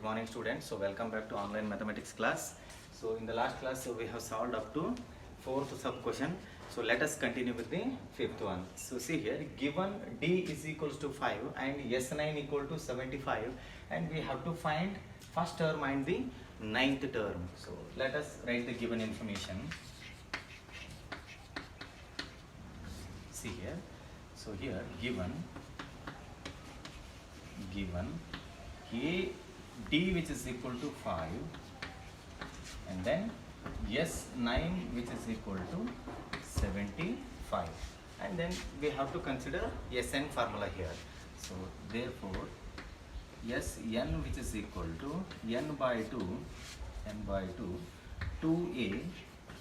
Good morning students. So welcome back to online mathematics class. So in the last class we have solved up to fourth sub question. So let us continue with the fifth one. So see here, given D is equals to 5 and S9 equal to 75 and we have to find first term and the ninth term. So let us write the given information. See here. So here given A D which is equal to 5 and then S9 which is equal to 75 and then we have to consider Sn formula here. So therefore Sn which is equal to n by 2 2a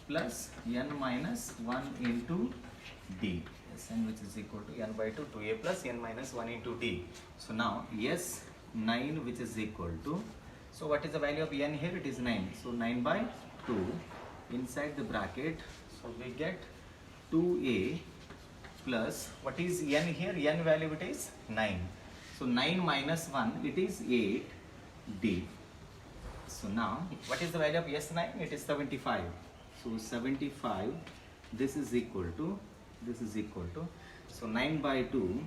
plus n minus 1 into d. Sn which is equal to n by 2 2a plus n minus 1 into d. So now S9 which is equal to, so what is the value of n here? It is 9. So 9 by 2 inside the bracket. So we get 2a plus, what is n here? N value it is 9. So 9 minus 1 it is 8d. So now what is the value of S9? It is 75. So 75 this is equal to so 9 by 2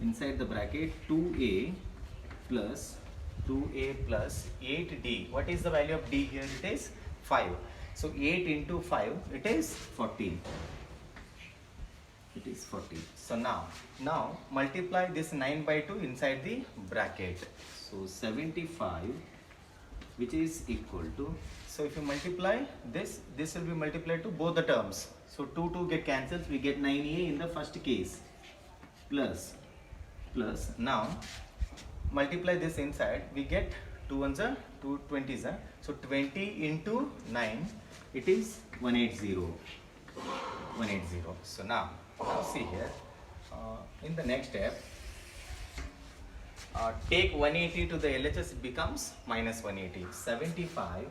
inside the bracket 2a plus 8d. What is the value of d here? It is 5. So 8 into 5 it is 40. It is 40. So now multiply this 9 by 2 inside the bracket. So 75 which is equal to, so if you multiply this will be multiplied to both the terms. So 2 get cancelled, we get 9a in the first case plus now multiply this inside, we get 2 ones are 2 20s are, so 20 into 9 it is 180. So now see here, in the next step take 180 to the LHS, it becomes minus 180. 75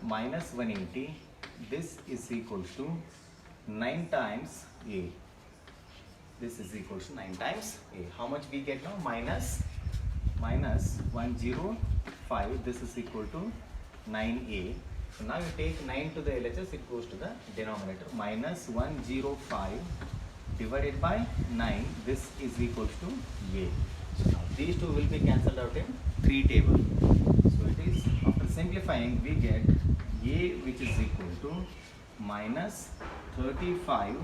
minus 180, this is equal to 9 times a. This is equal to 9 times a. How much we get now? Minus 105. This is equal to 9a. So now you take 9 to the LHS, it goes to the denominator. Minus 105 divided by 9. This is equal to a. So now these two will be cancelled out in 3 table. So it is, after simplifying, we get a which is equal to minus 35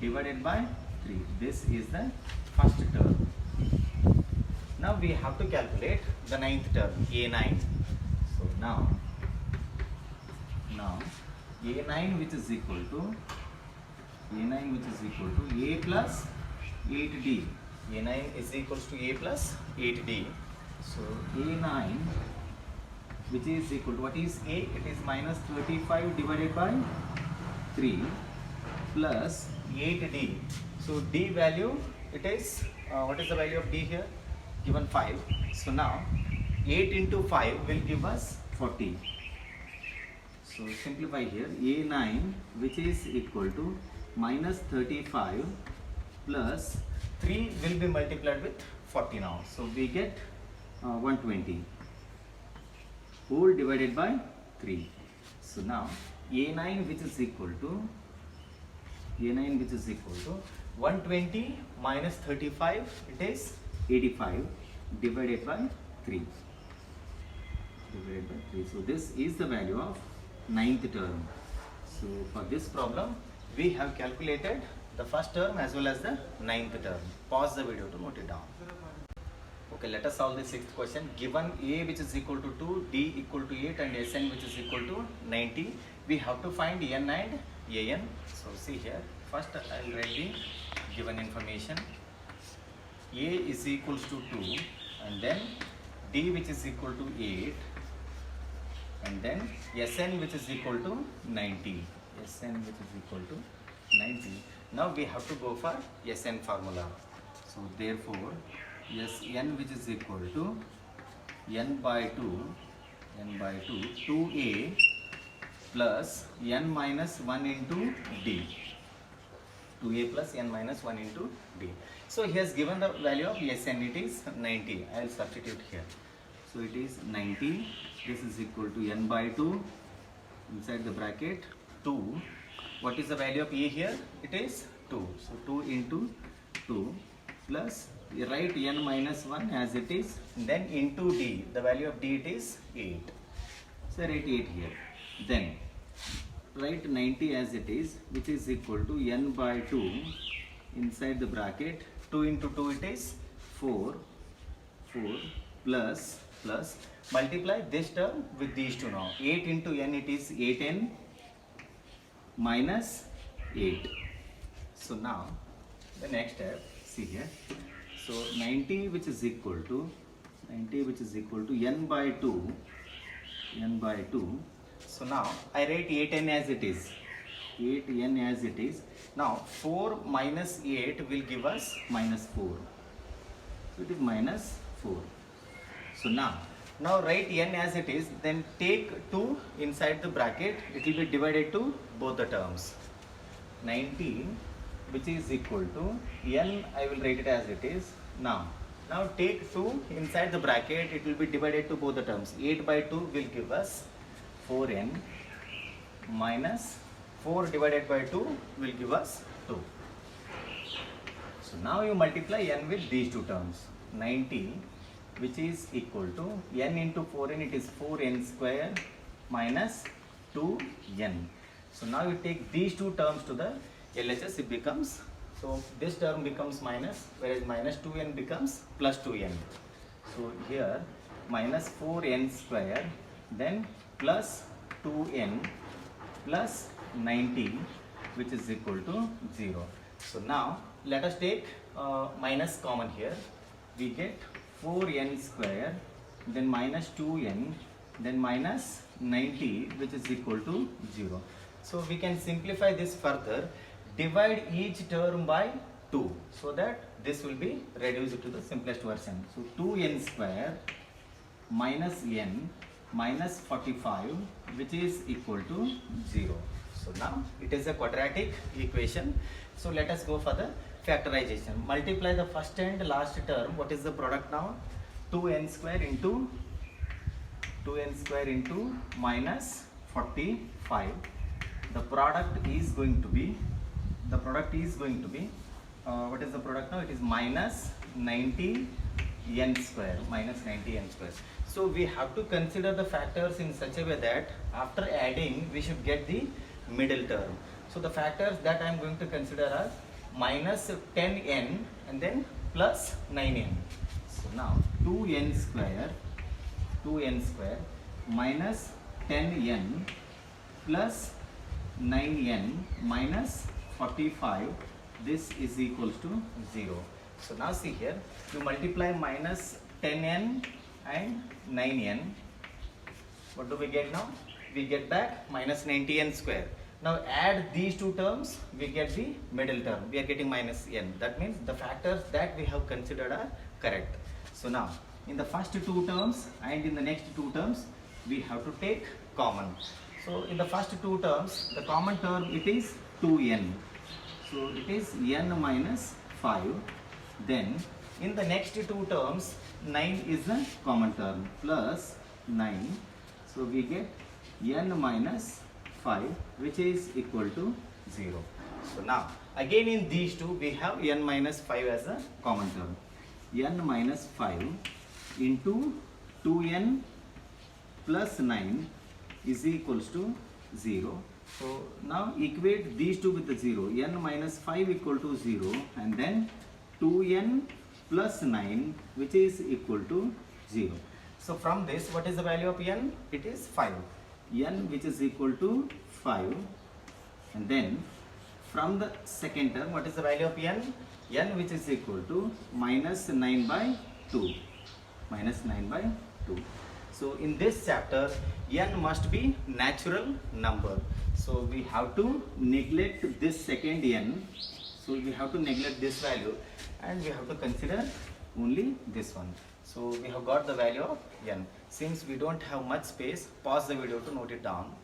divided by 3. This is the first term. Now we have to calculate the ninth term, a9. So now a9 which is equal to a plus 8d. a9 is equals to a plus 8d. So a9 which is equal to, what is a? It is minus 35 divided by 3 plus 8d. So d value, it is, what is the value of d here? Given 5. So now 8 into 5 will give us 40. So simplify here, a9 which is equal to minus 35 plus 3 will be multiplied with 40 now. So we get 120 whole divided by 3. So now a9 which is equal to 120 minus 35, it is 85 divided by 3. So this is the value of ninth term. So for this problem we have calculated the first term as well as the ninth term. Pause the video to note it down. Okay, let us solve the sixth question. Given a which is equal to 2, d equal to 8 and Sn which is equal to 90, we have to find n and an. So see here, first I will write the given information. A is equals to 2 and then d which is equal to 8 and then Sn which is equal to 90. Sn which is equal to 90. Now we have to go for Sn formula. So therefore Sn which is equal to n by 2 2a plus n minus 1 into d. 2a plus n minus 1 into d. So he has given the value of Sn, it is 90. I will substitute here. So it is 90. This is equal to n by 2 inside the bracket 2. What is the value of E here? It is 2. So 2 into 2 plus, write n minus 1 as it is, then into d. The value of d it is 8. So write 8 here. Then write 90 as it is, which is equal to n by 2 inside the bracket 2 into 2 it is 4 plus multiply this term with these two now. 8 into n it is 8n minus 8. So now the next step, see here. So 90 which is equal to n by 2. So now I write 8n as it is. 8n as it is. Now 4 minus 8 will give us minus 4. So it is minus 4. So now write n as it is, then take 2 inside the bracket. It will be divided to both the terms. 90 which is equal to n, I will write it as it is. Now take 2 inside the bracket. It will be divided to both the terms. 8 by 2 will give us 4n minus 4 divided by 2 will give us 2. So now you multiply n with these two terms. 90 which is equal to n into 4n, it is 4n square minus 2n. So now you take these two terms to the LHS, it becomes, so this term becomes minus, whereas minus 2n becomes plus 2n. So here minus 4n square, then plus 2n plus 90 which is equal to 0. So now let us take minus common here. We get 4n square, then minus 2n, then minus 90 which is equal to 0. So we can simplify this further. Divide each term by 2 so that this will be reduced to the simplest version. So 2n square minus n minus 45 which is equal to 0. So now it is a quadratic equation. So let us go for the factorization. Multiply the first and last term. What is the product now? 2n square into minus 45. The product is going to be what is the product now? It is minus 90 n square, So we have to consider the factors in such a way that after adding we should get the middle term. So the factors that I am going to consider are minus 10n and then plus 9n. So now 2n square minus 10n plus 9n minus 45, this is equals to 0. So now see here, you multiply minus 10n and 9n. What do we get now? We get back minus 90n square. Now add these two terms, we get the middle term. We are getting minus n. That means the factors that we have considered are correct. So now in the first two terms and in the next two terms, we have to take common. So in the first two terms, the common term it is 2n. So it is n minus 5. Then in the next two terms, 9 is the common term plus 9. So we get n minus 5 which is equal to 0. So now again in these two we have n minus 5 as a common term. N minus 5 into 2n plus 9 is equals to 0. So now equate these two with the 0. N minus 5 equal to 0 and then 2n plus 9 which is equal to 0. So from this, what is the value of n? It is 5. N which is equal to 5. And then from the second term, what is the value of n? N which is equal to minus 9 by 2. Minus 9 by 2. So in this chapter, n must be natural number. So we have to neglect this second n. So we have to neglect this value and we have to consider only this one. So we have got the value of n. Since we don't have much space, pause the video to note it down.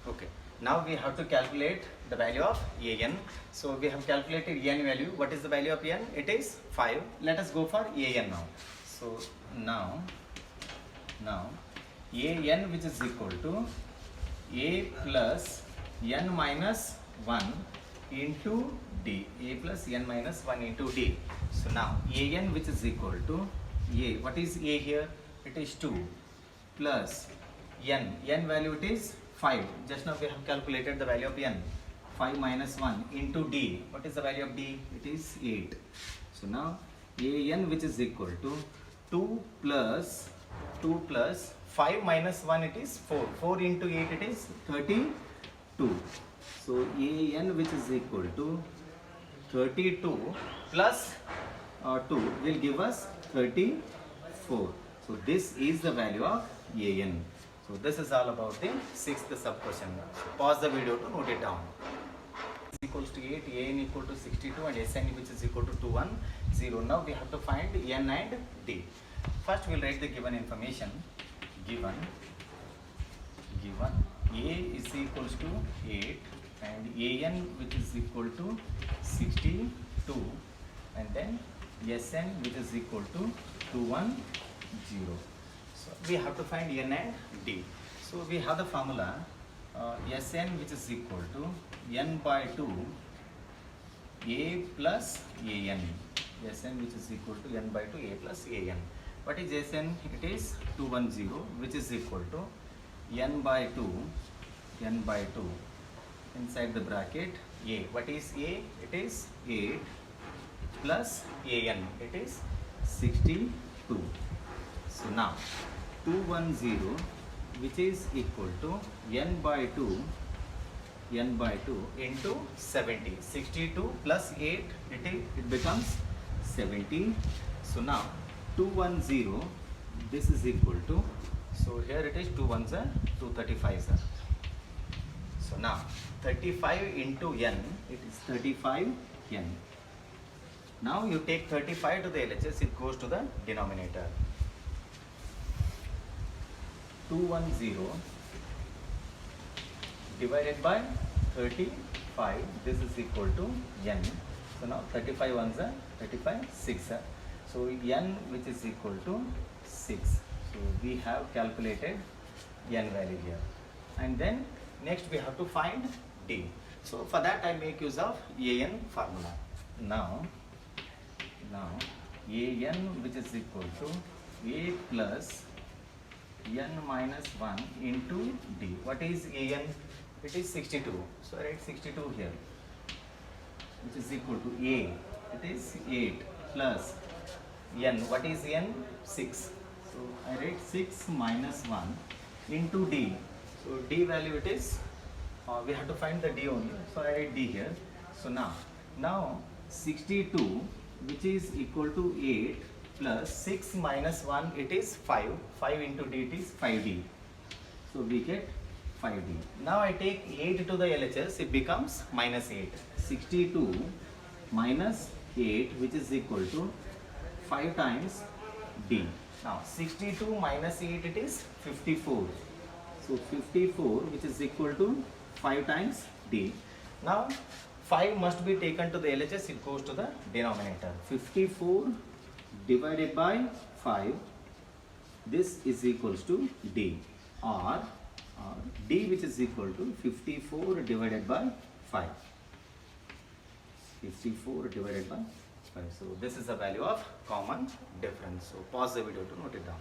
Okay. Now we have to calculate the value of an. So we have calculated n value. What is the value of n? It is 5. Let us go for an now. So now an, which is equal to a plus n minus 1 into d. A plus n minus 1 into d. So now an, which is equal to a. What is a here? It is 2 plus n value it is 5. Just now we have calculated the value of n. 5 minus 1 into d. What is the value of d? It is 8. So now an, which is equal to 2 plus 5 minus 1, it is 4. 4 into 8, it is 32. So an, which is equal to 32 plus 2 will give us 34. So this is the value of an. So this is all about the 6th sub question. So pause the video to note it down. Is equals to 8, an equal to 62, and Sn, which is equal to 210. Now we have to find n and d. First we will write the given information. Given a is equals to 8 and an, which is equal to 62, and then Sn, which is equal to 210. So we have to find n and d. So we have the formula Sn, which is equal to n by 2 a plus an. Sn, which is equal to n by 2 a plus an. What is Sn? It is 210, which is equal to n by 2 inside the bracket a. What is a? It is 8 plus an. It is 62. So now 210, which is equal to n by 2 into 70. 62 plus 8, it becomes 70. So now 210, this is equal to, so here it is 2 ones are 235, sir. So now 35 into n, it is 35 n. Now you take 35 to the LHS, it goes to the denominator. 210 divided by 35, this is equal to n. So now 35 ones are 35, 6. So n, which is equal to 6. So we have calculated n value here. And then next we have to find d. So for that I make use of an formula. Now an, which is equal to a plus n minus 1 into d. What is an? It is 62. So I write 62 here, which is equal to a. It is 8 plus n. What is n? 6. So I write 6 minus 1 into d. So d value it is, we have to find the d only. So I write d here. So now 62, which is equal to 8 plus 6 minus 1, it is 5. 5 into d, it is 5d. So we get 5d. Now I take 8 to the LHS, it becomes minus 8. 62 minus 8, which is equal to 5 times d. Now 62 minus 8, it is 54. So 54, which is equal to 5 times d. Now 5 must be taken to the LHS, it goes to the denominator. 54 divided by 5, this is equals to d, or d, which is equal to 54 divided by 5. 54 divided by 5. So this is the value of common difference. So pause the video to note it down.